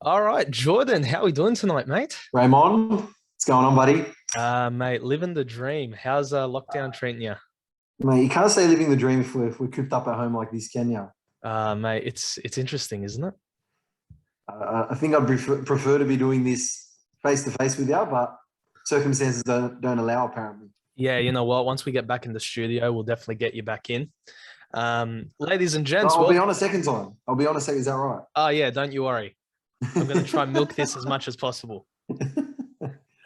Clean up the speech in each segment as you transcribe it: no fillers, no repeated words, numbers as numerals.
All right, Jordan, how are we doing tonight, mate? Raymond, what's going on, buddy? Mate, living the dream. How's lockdown treating you? Mate, you can't say living the dream if we're cooped up at home like this, can you? Mate, it's interesting, isn't it? I think I'd prefer to be doing this face to face with you, but circumstances don't allow, apparently. Yeah, you know what? Once we get back in the studio, we'll definitely get you back in. Ladies and But gents, I'll be well, on a second time. I'll be on a second. Is that right? oh yeah, don't you worry. I'm gonna try and milk this as much as possible.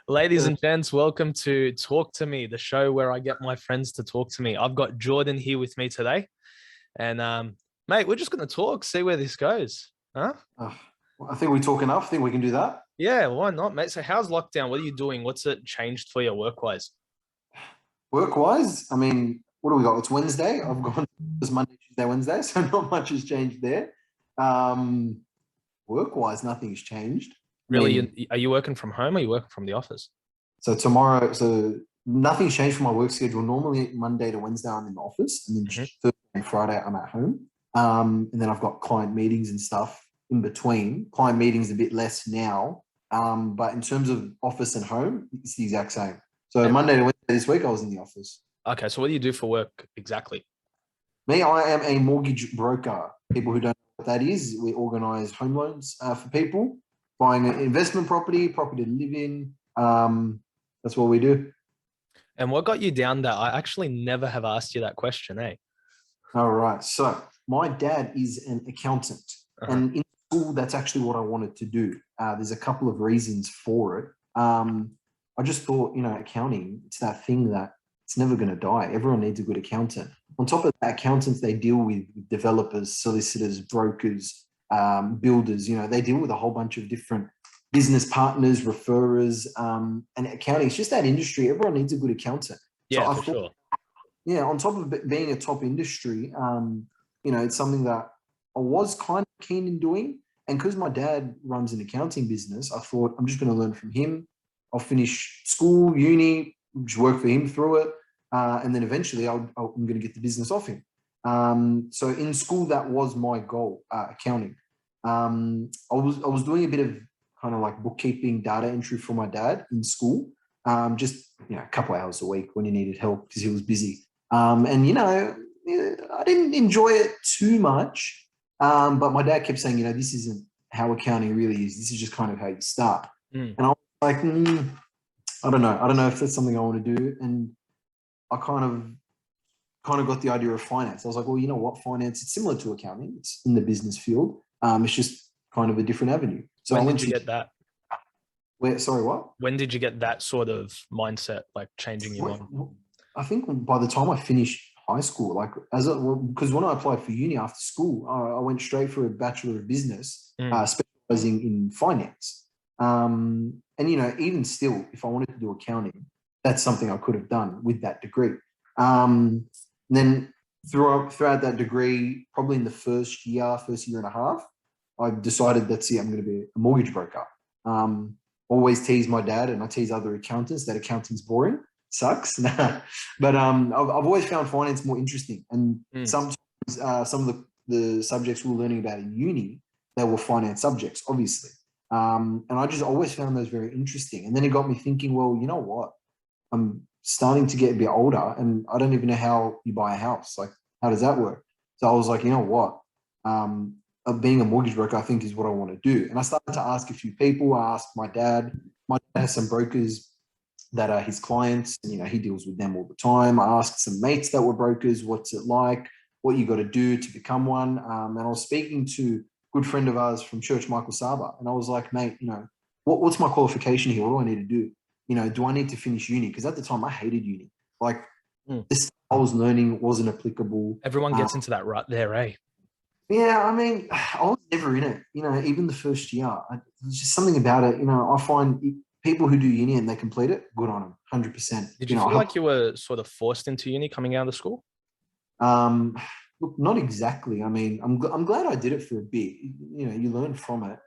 Ladies and gents, welcome to Talk to Me, the show where I get my friends to talk to me. I've got Jordan here with me today, and mate, we're just gonna talk, see where this goes, huh? Oh, I think we talk enough. I think we can do that. Yeah, why not, mate? So, how's lockdown? What are you doing? What's it changed for you work-wise? Work wise, I mean, what do we got? It's Wednesday. I've gone this Monday, Tuesday, Wednesday, so not much has changed there. Um, Work wise, nothing's changed. I Really, mean, are you working from home or are you working from the office? so nothing's changed for my work schedule. Normally Monday to Wednesday I'm in the office, and then Mhm. Thursday and Friday I'm at home. And then I've got client meetings and stuff in between. Client meetings a bit less now, but in terms of office and home, it's the exact same. So And Monday to Wednesday this week I was in the office. okay, so what do you do for work exactly? Me, I am a mortgage broker. People who don't know what that is, we organise home loans for people buying an investment property, property to live in. That's what we do. And what got you down that? I actually never have asked you that question, eh? All right. So my dad is an accountant, Uh-huh. and in school, that's actually what I wanted to do. There's a couple of reasons for it. I just thought, accounting, it's that thing that it's never going to die. Everyone needs a good accountant. On top of that, accountants, they deal with developers, solicitors, brokers, builders. They deal with a whole bunch of different business partners, referrers, and accounting. It's just that industry. Everyone needs a good accountant. So Yeah, I for thought, sure. yeah, on top of being a top industry, it's something that I was kind of keen in doing. And because my dad runs an accounting business, I thought I'm just going to learn from him. I'll finish school, uni, just work for him through it. And then eventually I'm going to get the business off him. So in school, that was my goal, accounting. I was doing a bit of kind of like bookkeeping, data entry for my dad in school, just a couple of hours a week when he needed help because he was busy. And I didn't enjoy it too much, but my dad kept saying, this isn't how accounting really is. This is just kind of how you start. Mm. And I was like, I don't know. I don't know if that's something I want to do. And I kind of got the idea of finance. I was like, well, you know what? Finance, it's similar to accounting. It's in the business field. It's just kind of a different avenue. So I When went did you to get that? where? Sorry, what? When did you get that sort of mindset, like changing your mind? I think by the time I finished high school, like because when I applied for uni after school, I went straight for a Bachelor of Business, Mm. specializing in finance. And even still, if I wanted to do accounting, that's something I could have done with that degree. And then throughout that degree, probably in the first year and a half, I decided that's it. I'm going to be a mortgage broker. Always tease my dad, and I tease other accountants that accounting's boring, sucks. But I've always found finance more interesting, and Mm. sometimes some of the subjects we were learning about in uni, they were finance subjects, obviously. And I just always found those very interesting. And then it got me thinking, well, you know what? I'm starting to get a bit older, and I don't even know how you buy a house. Like, how does that work? So I was like, you know what? Being a mortgage broker, I think, is what I want to do. And I started to ask a few people. I asked my dad. My dad has some brokers that are his clients, and he deals with them all the time. I asked some mates that were brokers, what's it like? What you got to do to become one? And I was speaking to a good friend of ours from church, Michael Saba, and I was like, mate, what's my qualification here? What do I need to do? Do I need to finish uni? Because at the time I hated uni. Like, Mm. this I was learning wasn't applicable. Everyone gets into that rut there, eh? Yeah, I mean, I was never in it. Even the first year, there's just something about it. I find people who do uni and they complete it, good on them, 100%. Did you feel like you were sort of forced into uni coming out of school? Um, Look, not exactly. I mean, I'm glad I did it for a bit. You learn from it.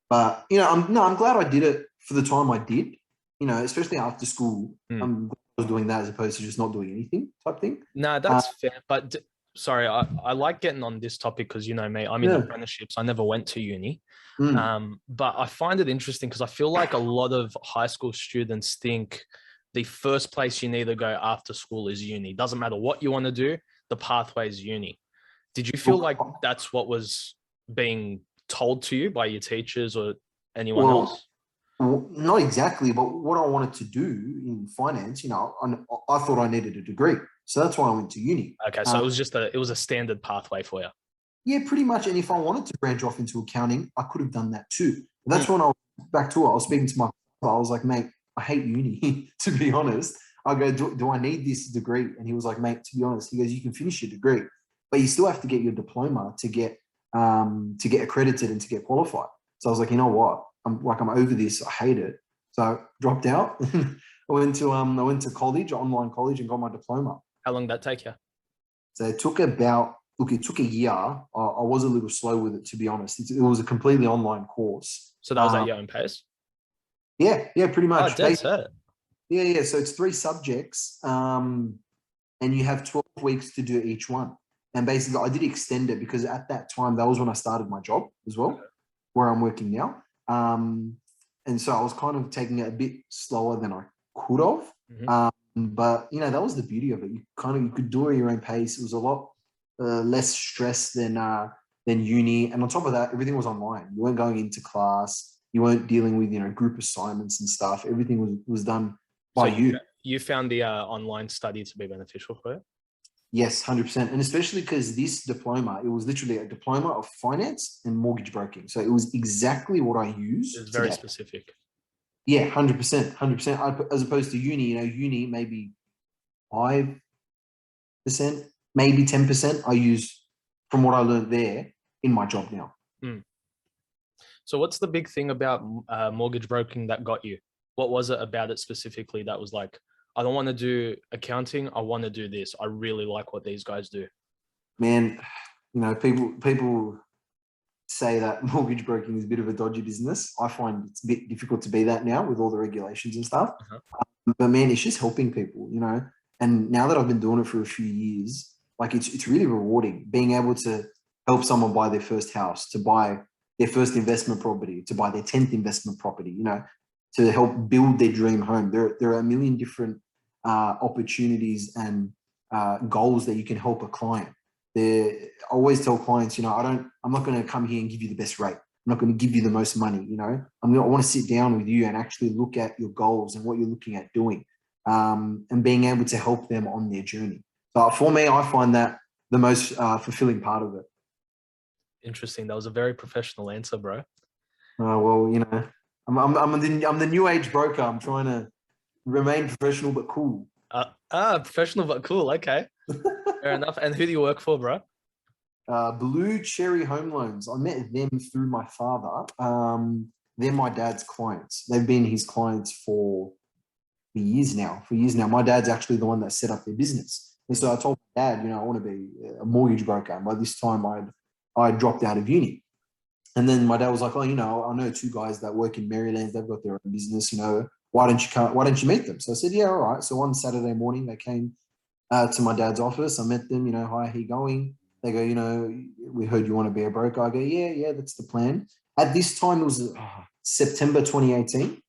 But I'm glad I did it for the time I did. Especially after school. Mm. I'm glad I was doing that as opposed to just not doing anything type thing. No, Uh, that's fair. But sorry, I like getting on this topic because you know me, I'm in Yeah. apprenticeships. I never went to uni. Mm. But I find it interesting because I feel like a lot of high school students think the first place you need to go after school is uni. Doesn't matter what you want to do, the pathway is uni. Did you feel like Look, that's what was being told to you by your teachers or anyone well, else? not exactly, but what I wanted to do in finance, I thought I needed a degree. So that's why I went to uni. Okay, so it was a standard pathway for you. Yeah, pretty much. And if I wanted to branch off into accounting, I could have done that too. But Mm. that's when I was back to it. I was speaking to my father. I was like, mate, I hate uni, to be honest. I go, do I need this degree? And he was like, mate, to be honest, he goes, you can finish your degree, but you still have to get your diploma to get accredited and to get qualified. So I was like, you know what? I'm over this. I hate it. So I dropped out. I went to college, online college, and got my diploma. How long did that take you? So it took it took a year. I was a little slow with it, to be honest. It was a completely online course. So that was at your own pace? Yeah, pretty Oh, much. dead set. Yeah. So it's 3 subjects, and you have 12 weeks to do each one. And basically, I did extend it because at that time, that was when I started my job as well, where I'm working now. And so I was kind of taking it a bit slower than I could have. But that was the beauty of it. You could do it at your own pace. It was a lot less stress than uni. And on top of that, everything was online. You weren't going into class. You weren't dealing with group assignments and stuff. Everything was done by you. You found the online study to be beneficial for you? Yes, 100%. And especially because this diploma, it was literally a diploma of finance and mortgage broking. So it was exactly what I use. It's very today. specific. Yeah, 100%, 100%. As opposed to uni, uni maybe 5%, maybe 10%. I use from what I learned there in my job now. So what's the big thing about mortgage broking that got you? What was it about it specifically that was like, I don't want to do accounting. I want to do this. I really like what these guys do. Man, people say that mortgage broking is a bit of a dodgy business. I find it's a bit difficult to be that now with all the regulations and stuff. But man, it's just helping people, And now that I've been doing it for a few years, like it's really rewarding being able to help someone buy their first house, to buy their first investment property, to buy their 10th investment property, to help build their dream home. There are a million different opportunities and goals that you can help a client. I always tell clients, I'm not going to come here and give you the best rate. I'm not going to give you the most money. I want to sit down with you and actually look at your goals and what you're looking at doing, and being able to help them on their journey. So for me, I find that the most fulfilling part of it. Interesting. That was a very professional answer, bro. Well, I'm the new age broker. I'm trying to remain professional but cool. Professional but cool. Okay, fair enough. And who do you work for, bro? Blue Cherry Home Loans. I met them through my father. They're my dad's clients. They've been his clients for years now. My dad's actually the one that set up their business. And so I told my dad, I want to be a mortgage broker. And by this time, I dropped out of uni. And then my dad was like, oh, I know 2 guys that work in Maryland. They've got their own business. Why don't you meet them? So I said, yeah, all right. So one Saturday morning, they came to my dad's office. I met them. Hi, how you going? They go, we heard you want to be a broker. I go, yeah, that's the plan. At this time, it was September 2018.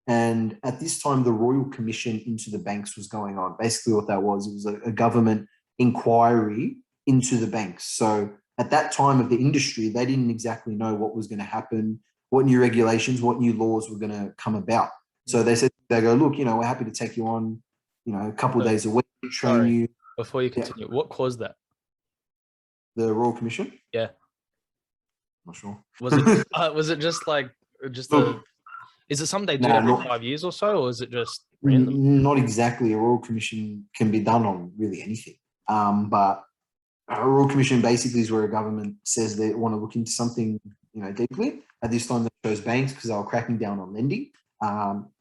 And at this time, the Royal Commission into the banks was going on. Basically what that was, it was a government inquiry into the banks. So at that time of the industry, they didn't exactly know what was going to happen, what new regulations, what new laws were going to come about. So they go, look, we're happy to take you on, a couple of days a week, train you. Before you continue, what caused that? The Royal Commission? Yeah. Not sure. Was it just like, is it something they do every 5 years or so, or is it just random? Not exactly. A Royal Commission can be done on really anything. But a Royal Commission basically is where a government says they want to look into something, deeply. At this time, they chose banks because they were cracking down on lending,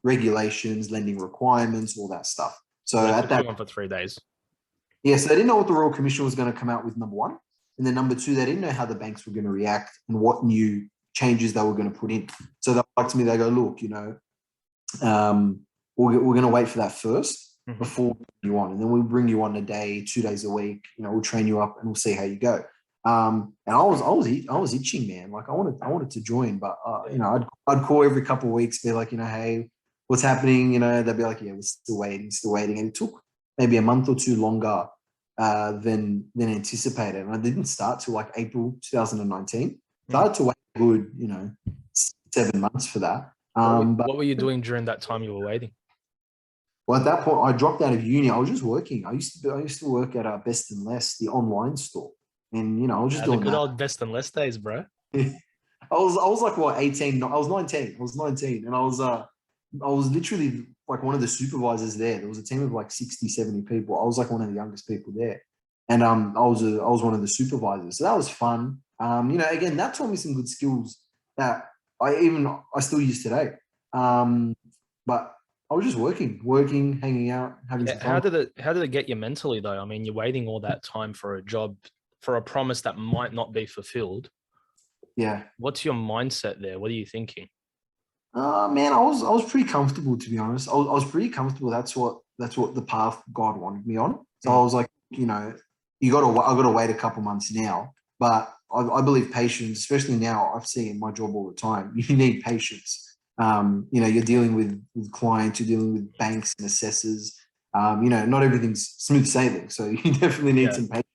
regulations, lending requirements, all that stuff. So at that, on for 3 days. Yeah, so they didn't know what the Royal Commission was going to come out with, number one. And then number two, they didn't know how the banks were going to react and what new changes they were going to put in. So they're like to me, they go, look, we're going to wait for that first. before you on, and then we'll bring you on a day, 2 days a week. We'll train you up and we'll see how you go. And I was itching, man. Like I wanted to join, but I'd call every couple of weeks, be like, hey, what's happening? They'd be like, yeah, we're still waiting. And it took maybe a month or two longer than anticipated. And I didn't start till like April 2019. Started to wait a good, 7 months for that. What were you doing during that time you were waiting? Well, at that point, I dropped out of uni. I was just working. I used to work at Best and Less, the online store, and I was just doing the good that. old Best and Less days, bro. I was like, what, 18? I was 19. I was 19, and I was literally like one of the supervisors there. There was a team of like 60, 70 people. I was like one of the youngest people there, and I was one of the supervisors. So that was fun. Again, that taught me some good skills that I still use today. But I was just working, hanging out, having some fun. How did it get you mentally though? I mean, you're waiting all that time for a job, for a promise that might not be fulfilled. Yeah. What's your mindset there? What are you thinking? Man, I was pretty comfortable, to be honest. I was pretty comfortable. That's what the path God wanted me on. So I was like, I got to wait a couple months now. But I believe patience, especially now. I've seen in my job all the time. You need patience. You're dealing with clients, you're dealing with banks and assessors. Not everything's smooth sailing. So you definitely need some patience.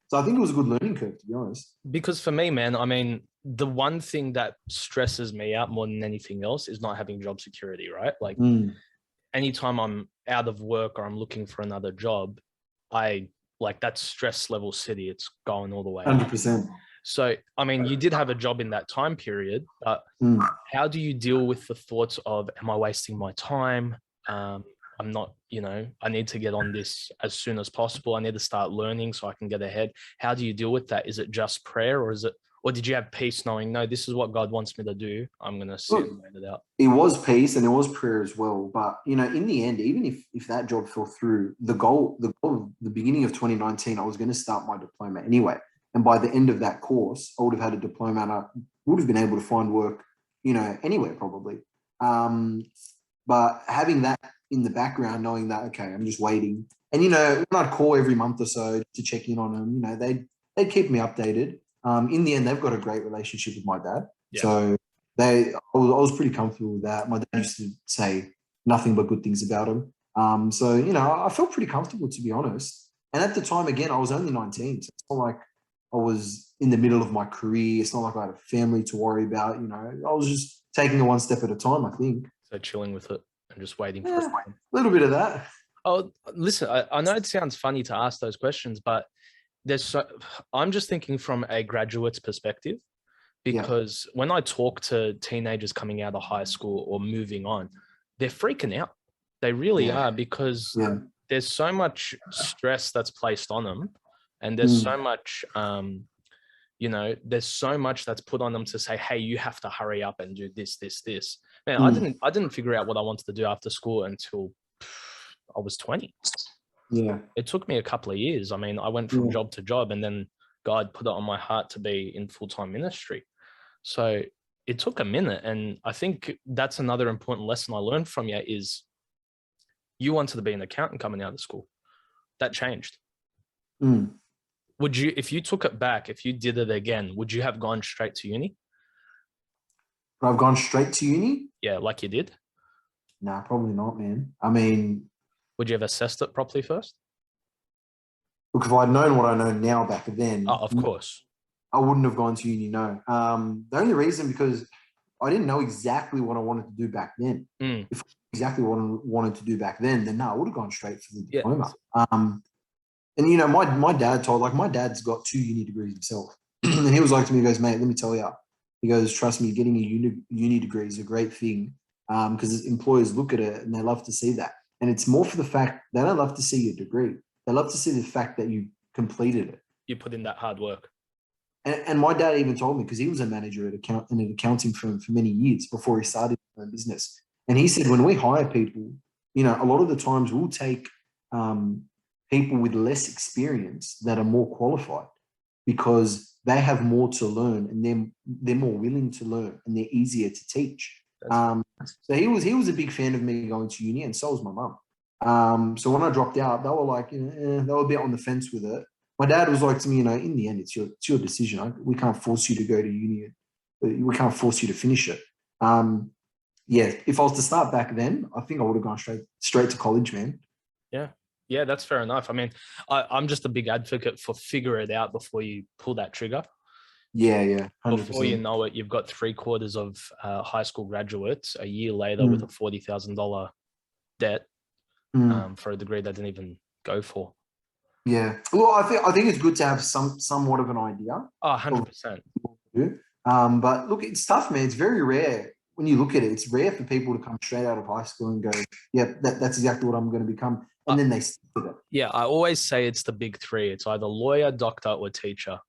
So I think it was a good learning curve, to be honest. Because for me, man, I mean, the one thing that stresses me out more than anything else is not having job security, right? Like anytime I'm out of work or I'm looking for another job, that stress level city, it's going all the way 100%. So, I mean, you did have a job in that time period, but how do you deal with the thoughts of, am I wasting my time? I'm not, I need to get on this as soon as possible. I need to start learning so I can get ahead. How do you deal with that? Is it just prayer or did you have peace knowing, no, this is what God wants me to do. I'm going to sit and wait it out. It was peace and it was prayer as well. But, in the end, even if that job fell through, the goal, the beginning of 2019, I was going to start my diploma anyway. And by the end of that course, I would have had a diploma and I would have been able to find work, anywhere probably. But having that in the background, knowing that, okay, I'm just waiting. And, when I'd call every month or so to check in on them, they'd keep me updated. In the end, they've got a great relationship with my dad. Yeah. So I was pretty comfortable with that. My dad used to say nothing but good things about him. So, I felt pretty comfortable, to be honest. And at the time, again, I was only 19. So it's not like I was in the middle of my career. It's not like I had a family to worry about. I was just taking it one step at a time, I think. So chilling with it and just waiting for it. A little bit of that. Oh, listen, I know it sounds funny to ask those questions, but I'm just thinking from a graduate's perspective, because when I talk to teenagers coming out of high school or moving on, they're freaking out. They really are, because there's so much stress that's placed on them. And there's so much, there's so much that's put on them to say, hey, you have to hurry up and do this, this, this. Man, I didn't figure out what I wanted to do after school until I was 20. Yeah. It took me a couple of years. I mean, I went from job to job, and then God put it on my heart to be in full-time ministry. So it took a minute. And I think that's another important lesson I learned from you is you wanted to be an accountant coming out of school. That changed. Would you, if you took it back, if you did it again, would you have gone straight to uni? I've gone straight to uni? Yeah, like you did? Nah, probably not, man. I mean... Would you have assessed it properly first? Look, if I'd known what I know now back then... Oh, of course. I wouldn't have gone to uni, no. The only reason, because I didn't know exactly what I wanted to do back then. If exactly what I wanted to do back then I would have gone straight for the diploma. And, my dad my dad's got 2 uni degrees himself. And he was like to me, he goes, mate, let me tell you. He goes, trust me, getting a uni degree is a great thing because employers look at it and they love to see that. And it's more for the fact they don't love to see your degree. They love to see the fact that you completed it. You put in that hard work. And my dad even told me, because he was a manager in an accounting firm for many years before he started his own business. And he said, when we hire people, a lot of the times we'll take people with less experience that are more qualified because they have more to learn and they're more willing to learn and they're easier to teach. So he was a big fan of me going to uni, and so was my mum. So when I dropped out, they were like, they were a bit on the fence with it. My dad was like to me, in the end, it's your decision. We can't force you to go to uni. We can't force you to finish it. Yeah, if I was to start back then, I think I would have gone straight to college, man. Yeah, that's fair enough. I mean, I'm just a big advocate for figure it out before you pull that trigger. Yeah, Before you 100%. know it, you've got 3/4 of high school graduates a year later with a $40,000 debt for a degree they didn't even go for. Yeah. Well, I think it's good to have somewhat of an idea. Oh, Of 100%. what to do. But look, it's tough, man. It's very rare when you look at it. It's rare for people to come straight out of high school and go, "Yeah, that's exactly what I'm going to become," and then they stick with it. Yeah, I always say it's the big three. It's either lawyer, doctor, or teacher.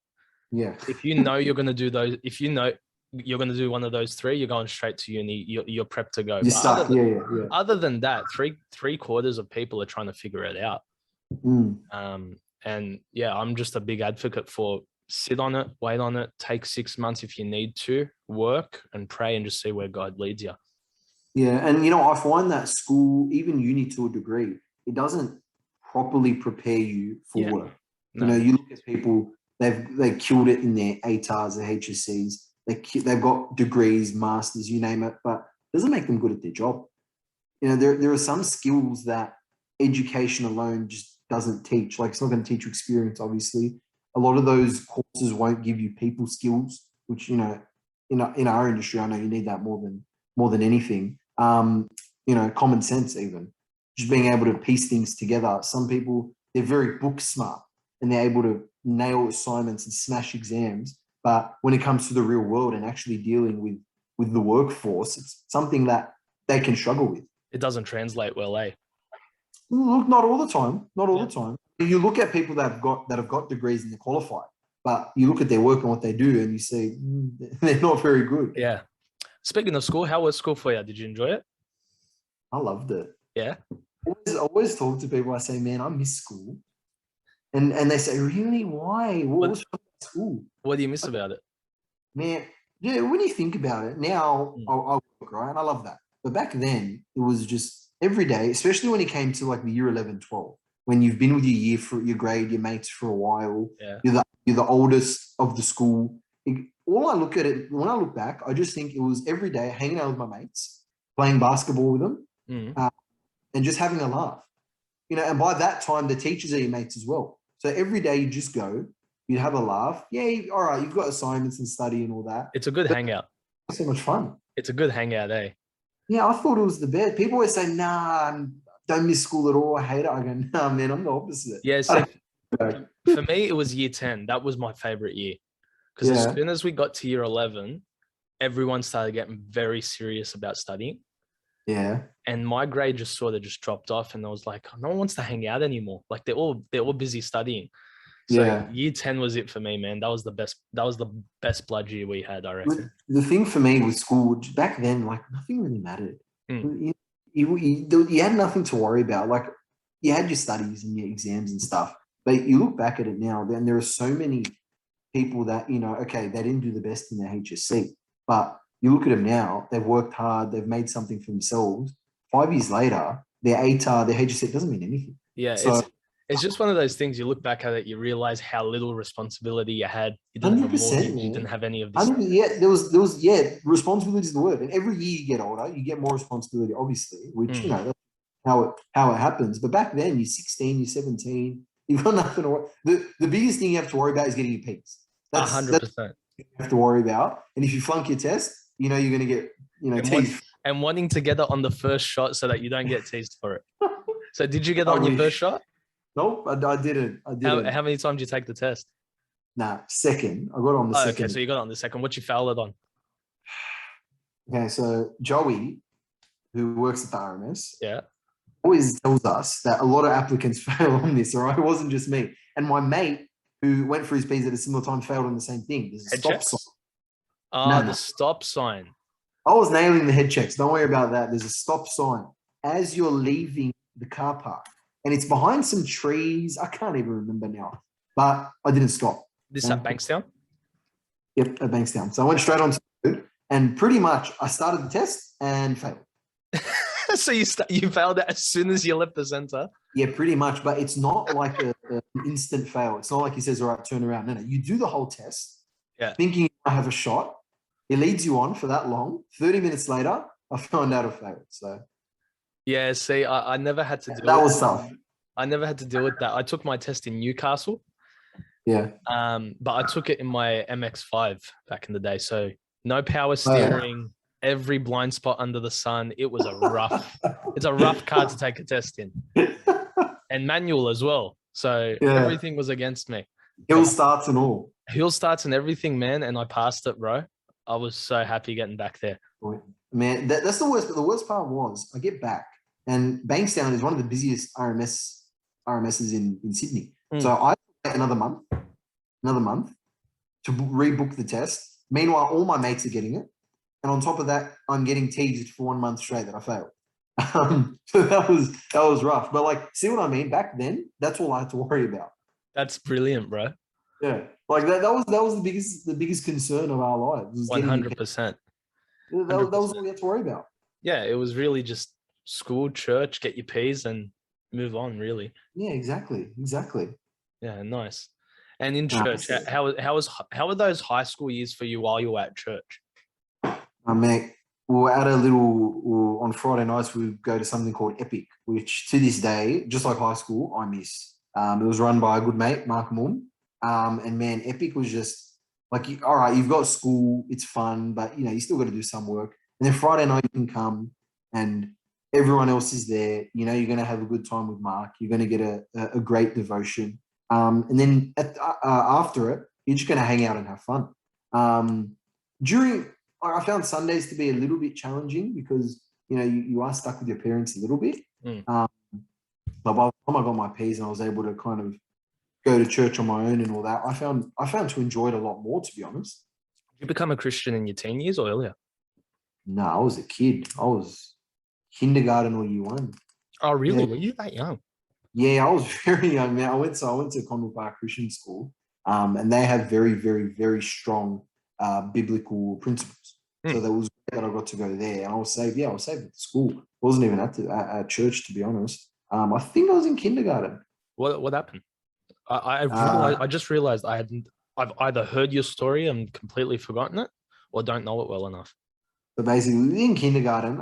Yeah. If you know you're going to do those, if you know you're going to do one of those three, you're going straight to uni. You're prepped to go. You're stuck. Yeah. Other than that, three-quarters of people are trying to figure it out. And yeah, I'm just a big advocate for sit on it, wait on it, take 6 months if you need to, work and pray and just see where God leads you. Yeah, and I find that school, even uni to a degree, it doesn't properly prepare you for work. No. You look at people, they killed it in their ATARs, their HSCs. They've got degrees, masters, you name it, but it doesn't make them good at their job. There are some skills that education alone just doesn't teach. Like, it's not going to teach you experience, obviously. A lot of those courses won't give you people skills, which, in our industry, I know you need that more than anything. Common sense, even just being able to piece things together. Some people, they're very book smart and they're able to nail assignments and smash exams. But when it comes to the real world and actually dealing with the workforce, it's something that they can struggle with. It doesn't translate well, eh? Look, not all the time. Not all the time. You look at people that have got degrees and they're qualified, but you look at their work and what they do, and you see they're not very good. Yeah. Speaking of school, how was school for you? Did you enjoy it? I loved it. Yeah. I always talk to people. I say, man, I miss school, and they say, really? Why? What was school? What do you miss about it? Man, yeah. When you think about it, now I work, right, and I love that. But back then, it was just every day, especially when it came to like the year 11, 12, when you've been with your grade, your mates for a while. Yeah. You're the oldest of the school. When I look back, I just think it was every day hanging out with my mates, playing basketball with them, and just having a laugh. And by that time, the teachers are your mates as well. So every day you just go, you'd have a laugh. Yeah, all right, you've got assignments and study and all that. It's a good hangout. It's so much fun. It's a good hangout, eh? Yeah, I thought it was the best. People always say, nah, don't miss school at all. I hate it. I go, nah, man, I'm the opposite. Yeah, so for me, it was year 10. That was my favorite year. Because as soon as we got to year 11, everyone started getting very serious about studying. Yeah. And my grade just sort of dropped off, and I was like, no one wants to hang out anymore. Like they're all busy studying. So year 10 was it for me, man. That was the best blood year we had, I reckon. The thing for me with school back then, like, nothing really mattered. You had nothing to worry about. Like, you had your studies and your exams and stuff. But you look back at it now, then there are so many people that, okay, they didn't do the best in their HSC, but you look at them now, they've worked hard, they've made something for themselves. 5 years later, their ATAR, their HSC doesn't mean anything. Yeah, so, it's just one of those things. You look back at it, you realize how little responsibility you had. You didn't have a mortgage, you didn't have any of this. There was responsibility is the word. And every year you get older, you get more responsibility, obviously, which that's how it happens. But back then, you're 16, you're 17, you've got nothing to worry. The biggest thing you have to worry about is getting your P's. 100%. You have to worry about. And if you flunk your test, you're going to get teased. And wanting to get it on the first shot so that you don't get teased for it. So did you get it on your first shot? Nope, I didn't. How many times did you take the test? Nah, second. I got it on the second. Okay, so you got it on the second. What you failed it on? Okay, so Joey, who works at the RMS, always tells us that a lot of applicants fail on this, all right? It wasn't just me. And my mate, who went for his P's at a similar time, failed on the same thing. There's a stop sign. The stop sign. I was nailing the head checks. Don't worry about that. There's a stop sign as you're leaving the car park. And it's behind some trees. I can't even remember now. But I didn't stop. This at Bankstown? Yep, at Bankstown. So I went straight on to the road, and pretty much I started the test and failed. So you failed it as soon as you left the center. Yeah, pretty much. But it's not like an instant fail. It's not like he says, all right, turn around. No, you do the whole test thinking you might have a shot. He leads you on for that long. 30 minutes later, I found out I failed. So yeah, see, I never had to do that was tough. I never had to deal with that. I took my test in Newcastle. Yeah. But I took it in my MX-5 back in the day. So no power steering, every blind spot under the sun. It was it's a rough car to take a test in. And manual as well. So everything was against me. Hill starts and all. Hill starts and everything, man. And I passed it, bro. I was so happy getting back there. Man, that's the worst. But the worst part was I get back, and Bankstown is one of the busiest RMSs in Sydney. So I wait another month to rebook the test. Meanwhile, all my mates are getting it, and on top of that, I'm getting teased for 1 month straight that I failed. So that was rough. But like, see what I mean? Back then, that's all I had to worry about. That's brilliant, bro. Yeah, like that was the biggest concern of our lives. 100%. That was all we had to worry about. Yeah, it was really just school, church, get your P's and move on, really. Yeah, exactly. Yeah, nice. And in church, how were those high school years for you while you were at church? Mate, we were at on Friday nights, we would go to something called Epic, which to this day, just like high school, I miss. It was run by a good mate, Mark Moon. And man, Epic was just like, all right, you've got school, it's fun, but you still got to do some work. And then Friday night you can come and everyone else is there. You're going to have a good time with Mark. You're going to get a great devotion. And then after it, you're just going to hang out and have fun. I found Sundays to be a little bit challenging because, you are stuck with your parents a little bit. But by the time I got my P's and I was able to kind of go to church on my own and all that, I found to enjoy it a lot more, to be honest. Did you become a Christian in your teen years or earlier? No, I was a kid. I was kindergarten or year 1. Oh, really? Were you that young? Yeah, I was very young, man. I went to Convent Park Christian School, and they have very, very, very strong biblical principles. So that was that I got to go there, and I was saved. Yeah, I was saved at school. I wasn't even at church, to be honest. I think I was in kindergarten. What happened? I just realized I've either heard your story and completely forgotten it, or don't know it well enough. But basically, in kindergarten,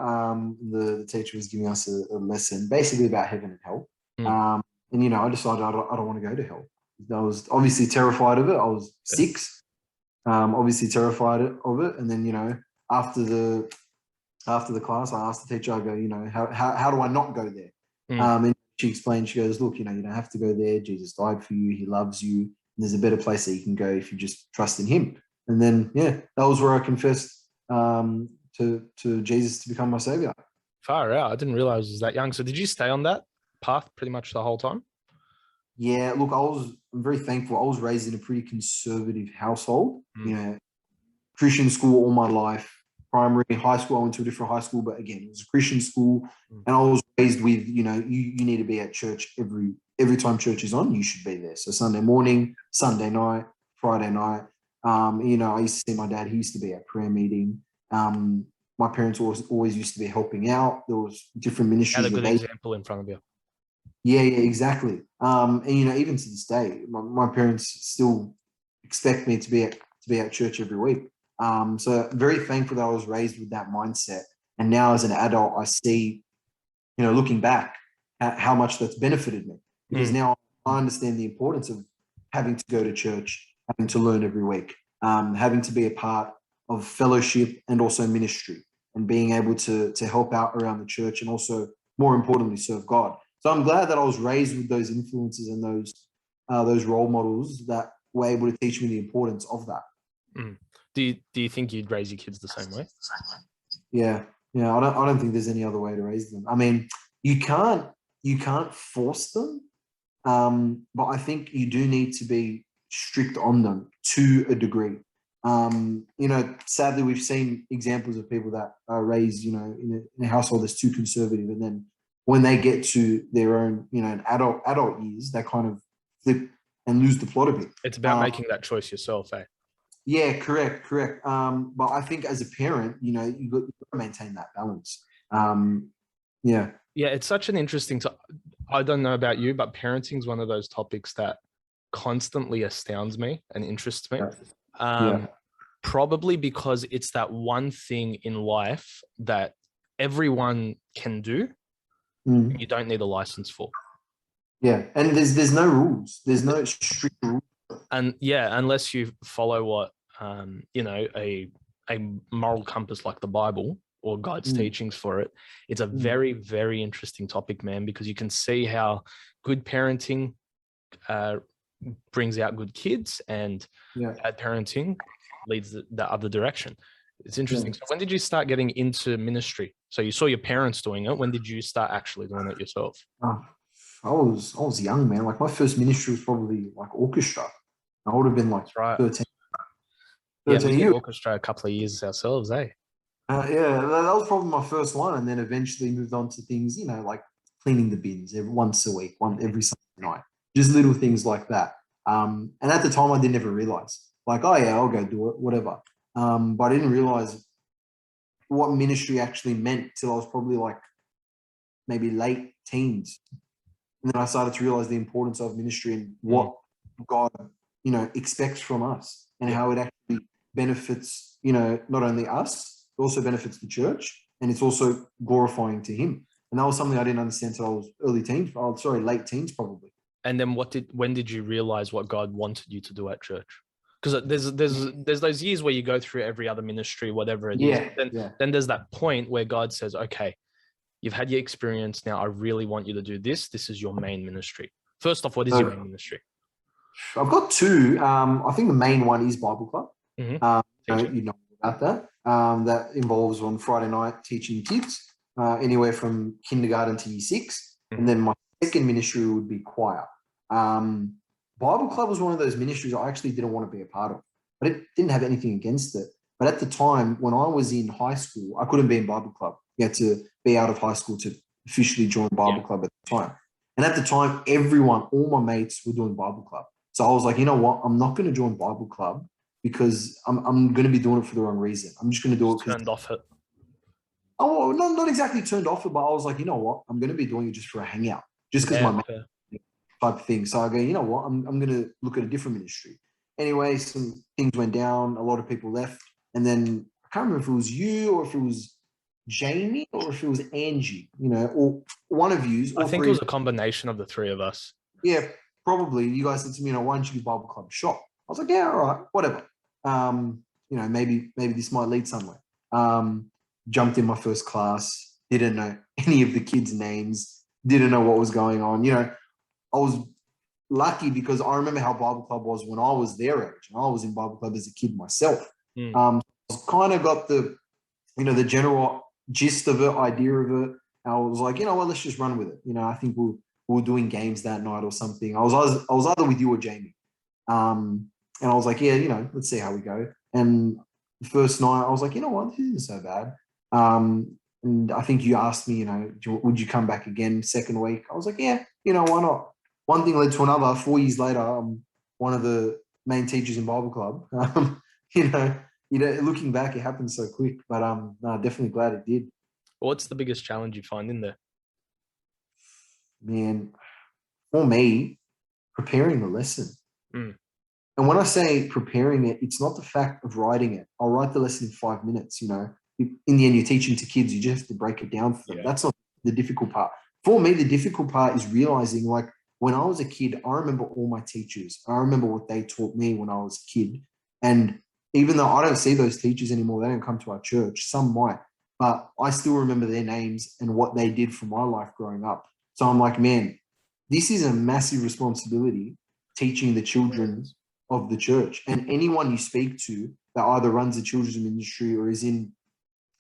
the teacher was giving us a lesson basically about heaven and hell. And I decided I don't want to go to hell. I was obviously terrified of it. I was 6, obviously terrified of it. And then after the class, I asked the teacher, I go, how do I not go there? And she explained, she goes, look, you don't have to go there. Jesus died for you. He loves you. And there's a better place that you can go if you just trust in him. And then, that was where I confessed to Jesus to become my savior. Far out. I didn't realize it was that young. So did you stay on that path pretty much the whole time? Yeah, look, I'm very thankful. I was raised in a pretty conservative household. Christian school all my life. Primary, high school, I went to a different high school, but again, it was a Christian school. And I was raised with, you need to be at church every time church is on, you should be there. So Sunday morning, Sunday night, Friday night. I used to see my dad, he used to be at prayer meeting. My parents always used to be helping out. There was different ministries. Had a good example in front of you. Yeah, exactly. And even to this day, my parents still expect me to be at church every week. So very thankful that I was raised with that mindset. And now as an adult, I see, looking back at how much that's benefited me, because now I understand the importance of having to go to church, having to learn every week, having to be a part of fellowship and also ministry, and being able to help out around the church, and also more importantly, serve God. So I'm glad that I was raised with those influences and those role models that were able to teach me the importance of that. Do you think you'd raise your kids the same way? Yeah. I don't think there's any other way to raise them. I mean, you can't force them, but I think you do need to be strict on them to a degree. Sadly, we've seen examples of people that are raised, in a household that's too conservative, and then when they get to their own, adult years, they kind of flip and lose the plot a bit. It's about making that choice yourself, eh? Yeah, correct. But I think as a parent, you've got to maintain that balance. Yeah. Yeah, it's such an interesting. I don't know about you, but parenting is one of those topics that constantly astounds me and interests me. Yeah. Yeah. Um, Probably because it's that one thing in life that everyone can do, Mm. you don't need a license for. Yeah. And there's no rules. There's no strict rules. And yeah, unless you follow what a moral compass like the Bible or God's Mm. teachings for it, it's a Mm. very, very interesting topic, man, because you can see how good parenting uh, brings out good kids, and Yeah. bad parenting leads the other direction. It's Yeah. interesting. So when did you start getting into ministry? So you saw your parents doing it. When did you start actually doing it yourself? Uh, I was young, man. Like my first ministry was probably like orchestra. I would have been like That's right. 13, Yeah, we 13 did years. orchestra a couple of years ourselves, eh? Yeah, that was probably my first one, and then eventually moved on to things, like cleaning the bins once a week, every Sunday night, just little things like that. And at the time, I didn't ever realize, like, oh yeah, I'll go do it, whatever. But I didn't realize what ministry actually meant till I was probably like maybe late teens, and then I started to realize the importance of ministry and what God, expects from us, and Yeah. how it actually benefits, not only us, it also benefits the church, and it's also glorifying to Him. And that was something I didn't understand until I was early teens. Oh, sorry, late teens probably. And then when did you realize what God wanted you to do at church? Because there's those years where you go through every other ministry, whatever it is. Yeah, Then yeah. then there's that point where God says, okay, you've had your experience. Now I really want you to do this. This is your main ministry. First off, what is your So main ministry? I've got two. I think the main one is Bible Club. Mm-hmm. You know about that. That involves on Friday night teaching kids anywhere from kindergarten to year 6. Mhm. And then my second ministry would be choir. Bible Club was one of those ministries I actually didn't want to be a part of. I didn't have anything against it. But at the time, when I was in high school, I couldn't be in Bible Club. You had to be out of high school to officially join Bible Club at the time. And at the time, all my mates were doing Bible Club. So I was like, you know what? I'm not going to join Bible Club because I'm going to be doing it for the wrong reason. I'm just going to do it because Turned off it. oh, not exactly turned off it, but I was like, you know what? I'm going to be doing it just for a hangout, just because Yeah, my okay. mate type of thing. So I go, you know what? I'm going to look at a different ministry. Anyway, some things went down. A lot of people left, and then I can't remember if it was you or if it was Jamie or if it was Angie. Or one of yous. I All think it three. was a combination of the three of us. Yeah, probably. You guys said to me, why don't you give Bible Club a shot? I was like, yeah, all right, whatever. Maybe this might lead somewhere. Jumped in my first class, didn't know any of the kids' names, didn't know what was going on. I was lucky because I remember how Bible Club was when I was their age, and I was in Bible Club as a kid myself. I kind of got the general gist of it, idea of it. And I was like, let's just run with it. I think we were doing games that night or something. I was either with you or Jamie. And I was like, yeah, let's see how we go. And the first night, I was like, you know what, this isn't so bad. And I think you asked me, would you come back again second week? I was like, yeah, why not? One thing led to another. 4 years later, I'm one of the main teachers in Bible Club. Looking back, it happened so quick, but no, definitely glad it did. What's the biggest challenge you find in there? Man, for me, preparing the lesson. Mm. And when I say preparing it, it's not the fact of writing it. I'll write the lesson in 5 minutes. In the end, you're teaching to kids. You just have to break it down for them. Yeah. That's not the difficult part. For me, the difficult part is realizing, like, when I was a kid, I remember all my teachers. I remember what they taught me when I was a kid. And even though I don't see those teachers anymore, they don't come to our church. Some might, but I still remember their names and what they did for my life growing up. So I'm like, man, this is a massive responsibility, teaching the children of the church. And anyone you speak to that either runs a children's ministry or is in,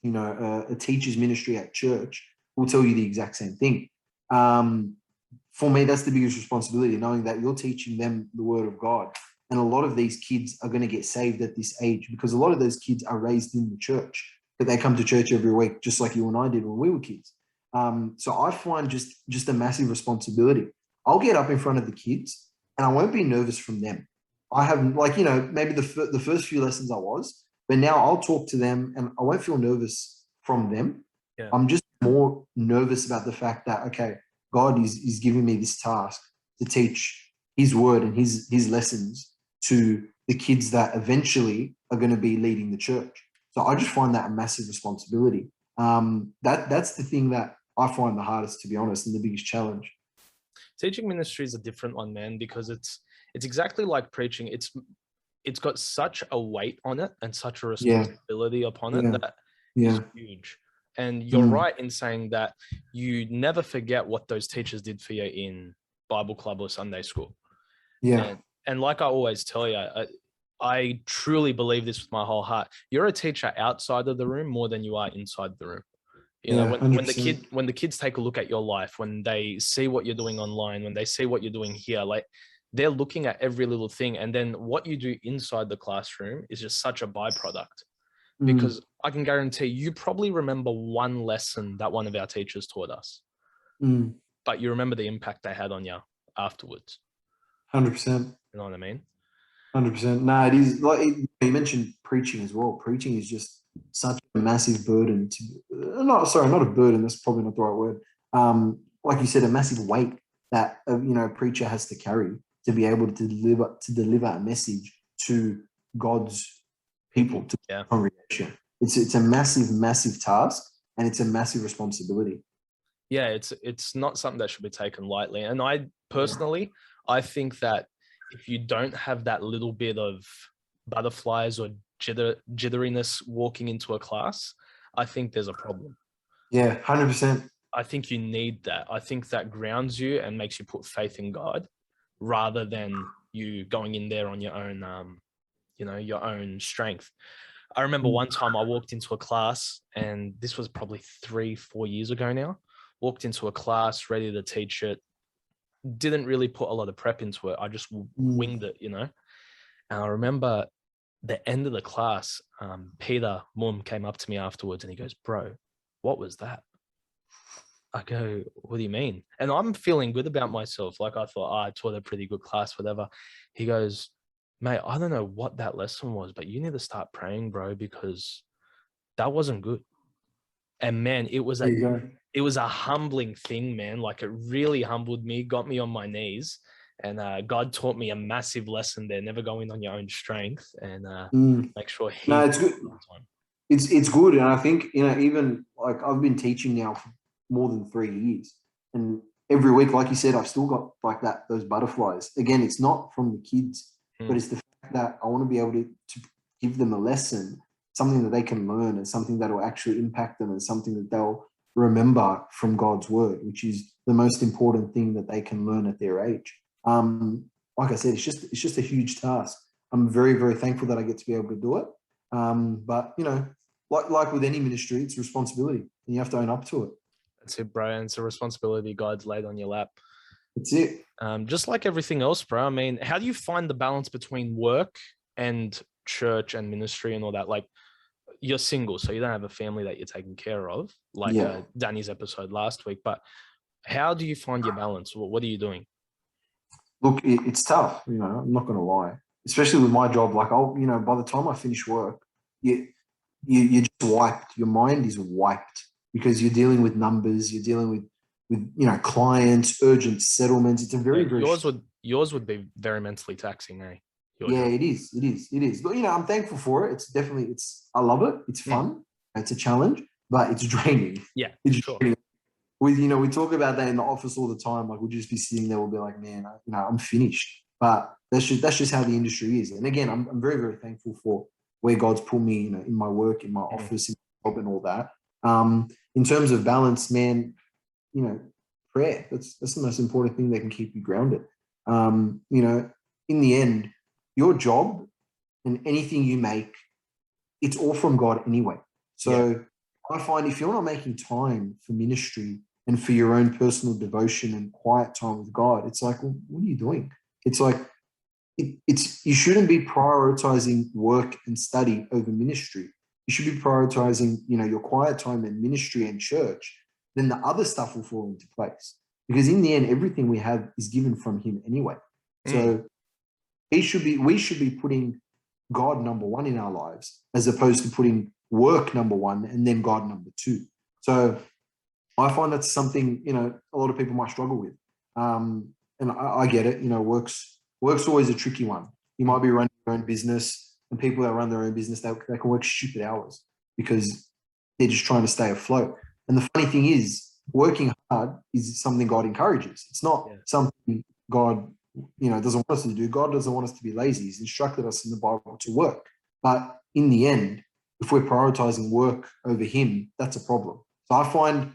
a teacher's ministry at church will tell you the exact same thing. For me, that's the biggest responsibility, knowing that you're teaching them the word of God. And a lot of these kids are going to get saved at this age because a lot of those kids are raised in the church, but they come to church every week, just like you and I did when we were kids. So I find just a massive responsibility. I'll get up in front of the kids and I won't be nervous from them. I have, maybe the first few lessons I was, but now I'll talk to them and I won't feel nervous from them. Yeah. I'm just more nervous about the fact that, okay, God is giving me this task to teach his word and his lessons to the kids that eventually are going to be leading the church. So I just find that a massive responsibility. That's the thing that I find the hardest, to be honest, and the biggest challenge. Teaching ministry is a different one, man, because it's exactly like preaching. It's got such a weight on it and such a Yeah, responsibility upon it yeah, that is yeah. huge. And you're right in saying that you never forget what those teachers did for you in Bible club or Sunday school. Yeah. And like I always tell you, I truly believe this with my whole heart. You're a teacher outside of the room more than you are inside the room. You know, Yeah, when 100%. the kids take a look at your life, when they see what you're doing online, when they see what you're doing here, like they're looking at every little thing. And then what you do inside the classroom is just such a byproduct. Because I can guarantee you probably remember one lesson that one of our teachers taught us, but you remember the impact they had on you afterwards. 100%. You know what I mean? 100%. No, it is like you mentioned preaching as well. Preaching is just such a massive burden to, not a burden. That's probably not the right word. Like you said, a massive weight that a preacher has to carry to be able to deliver a message to God's people, to the congregation. It's a massive task, and it's a massive responsibility. Yeah, it's not something that should be taken lightly. And I personally, I think that if you don't have that little bit of butterflies or jitteriness walking into a class, I think there's a problem. Yeah, 100%. I think you need that. I think that grounds you and makes you put faith in God rather than you going in there on your own, your own strength. I remember one time I walked into a class, and this was probably 3-4 years ago now. Walked into a class ready to teach it. Didn't really put a lot of prep into it. I just winged it, And I remember the end of the class, Peter Mum came up to me afterwards and he goes, "Bro, what was that?" I go, "What do you mean?" And I'm feeling good about myself. Like I thought, I taught a pretty good class, whatever. He goes, "Mate, I don't know what that lesson was, but you need to start praying, bro, because that wasn't good." And man, it was a humbling thing, man. Like it really humbled me, got me on my knees. And God taught me a massive lesson there, never going on your own strength, and make sure he. No, it's good. It's good. And I think, even like I've been teaching now for more than 3 years. And every week, like you said, I've still got like those butterflies. Again, it's not from the kids, but it's the fact that I want to be able to give them a lesson, something that they can learn, and something that will actually impact them, and something that they'll remember from God's word, which is the most important thing that they can learn at their age. Like I said, it's just a huge task. I'm very, very thankful that I get to be able to do it. But like with any ministry, it's a responsibility, and you have to own up to it. That's it, bro. And it's a responsibility God's laid on your lap. That's it. Just like everything else, bro. I mean, how do you find the balance between work and church and ministry and all that? Like, you're single, so you don't have a family that you're taking care of, like Danny's episode last week. But how do you find your balance? What are you doing? Look, it's tough. I'm not going to lie, especially with my job. Like by the time I finish work, you're just wiped. Your mind is wiped because you're dealing with numbers. You're dealing with clients, urgent settlements. It's a very yours would be very mentally taxing, eh? Yeah, it is. But I'm thankful for it. I love it. It's fun. It's a challenge, but it's draining. Yeah, it's sure. draining. We talk about that in the office all the time. Like we'll just be sitting there. We'll be like, man, I'm finished. But that's just how the industry is. And again, I'm very, very thankful for where God's put me, in my work, in my office, in my job, and all that. In terms of balance, man, prayer. That's the most important thing that can keep you grounded. In the end, your job and anything you make, it's all from God anyway. So I find if you're not making time for ministry and for your own personal devotion and quiet time with God, it's like, well, what are you doing? It's like, you shouldn't be prioritizing work and study over ministry. You should be prioritizing, your quiet time and ministry and church. Then the other stuff will fall into place. Because in the end, everything we have is given from Him anyway. So we should be putting God number one in our lives, as opposed to putting work number one and then God number two. So I find that's something, a lot of people might struggle with. And I get it, work's always a tricky one. You might be running your own business, and people that run their own business, they can work stupid hours because they're just trying to stay afloat. And the funny thing is, working hard is something God encourages. It's not something God, doesn't want us to do. God doesn't want us to be lazy. He's instructed us in the Bible to work. But in the end, if we're prioritizing work over Him, that's a problem. So I find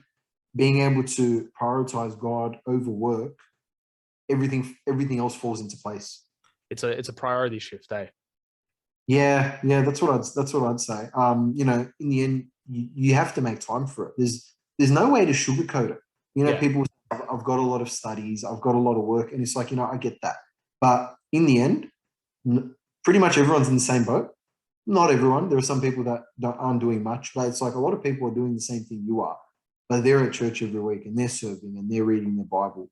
being able to prioritize God over work, everything else falls into place. It's a priority shift, eh? Yeah, that's what I'd say. In the end, you have to make time for it. There's no way to sugarcoat it. People say, I've got a lot of studies, I've got a lot of work, and it's like, I get that. But in the end, pretty much everyone's in the same boat. Not everyone. There are some people that aren't doing much, but it's like a lot of people are doing the same thing you are. But they're at church every week and they're serving and they're reading the Bible.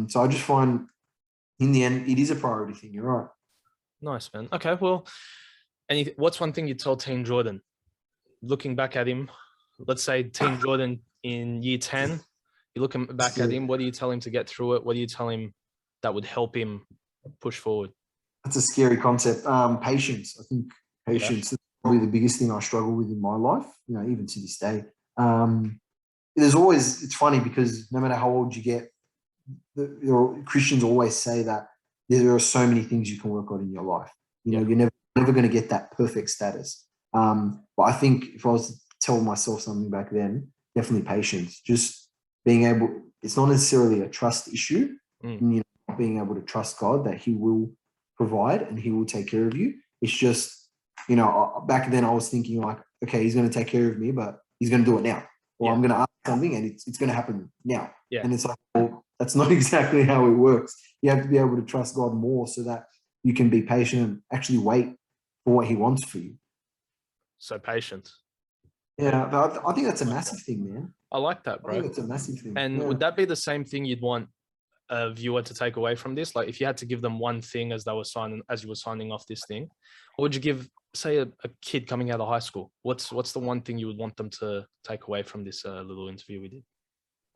So I just find in the end, it is a priority thing. You're right. Nice, man. Okay, well, what's one thing you tell Teen Jordon? Looking back at him, let's say Teen Jordon in year 10, you're looking back at him, what do you tell him to get through it? What do you tell him that would help him push forward? That's a scary concept. Patience. I think patience is probably the biggest thing I struggle with in my life, even to this day. It's funny because no matter how old you get, Christians always say that there are so many things you can work on in your life. You're never going to get that perfect status. But I think if I was to tell myself something back then, definitely patience. Just being able, it's not necessarily a trust issue, being able to trust God that He will provide and He will take care of you. It's just, back then I was thinking like, okay, He's going to take care of me, but He's going to do it now. Or I'm going to ask something and it's going to happen now. Yeah. And it's like, well, that's not exactly how it works. You have to be able to trust God more so that you can be patient and actually wait for what He wants for you. So patient. Yeah, but I think that's a massive thing, man. I like that, bro. I think it's a massive thing. And would that be the same thing you'd want a viewer to take away from this? Like if you had to give them one thing as you were signing off this thing, what would you give, say, a kid coming out of high school? What's the one thing you would want them to take away from this little interview we did?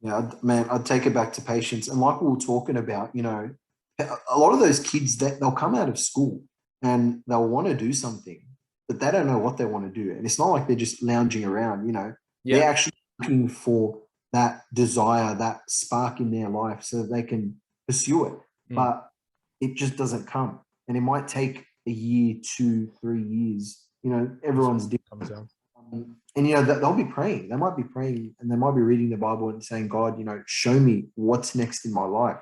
Yeah, man, I'd take it back to patience. And like we were talking about, a lot of those kids, they'll come out of school and they'll want to do something, but they don't know what they want to do. And it's not like they're just lounging around, They're actually looking for that desire, that spark in their life so that they can pursue it. But it just doesn't come. And it might take a year, 2, 3 years. Everyone's different. And, they'll be praying. They might be praying and they might be reading the Bible and saying, God, show me what's next in my life.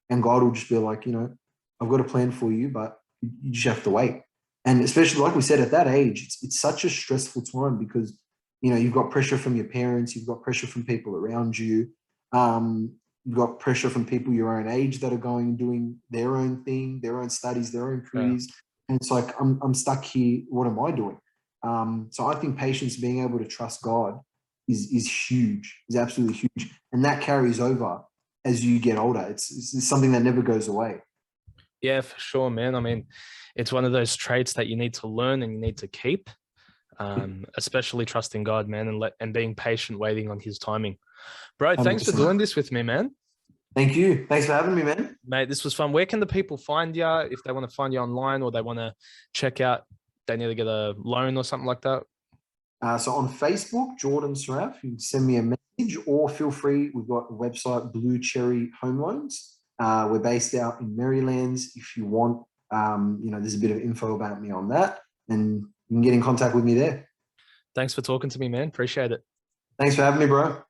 And God will just be like, I've got a plan for you, but you just have to wait. And especially, like we said, at that age, it's such a stressful time because, you've got pressure from your parents, you've got pressure from people around you, you've got pressure from people your own age that are going and doing their own thing, their own studies, their own careers. And it's like, I'm stuck here. What am I doing? So I think patience, being able to trust God is huge, is absolutely huge. And that carries over as you get older. It's something that never goes away. Yeah, for sure, man. I mean, it's one of those traits that you need to learn and you need to keep, especially trusting God, man, and being patient, waiting on His timing. Bro, thanks 100%. for doing this with me, man. Thank you. Thanks for having me, man. Mate, this was fun. Where can the people find you if they want to find you online or they want to check out, they need to get a loan or something like that? So on Facebook, Jordon Sarraf, you can send me a message or feel free. We've got a website, Blue Cherry Home Loans. We're based out in Marylands. If you want, there's a bit of info about me on that and you can get in contact with me there. Thanks for talking to me, man. Appreciate it. Thanks for having me, bro.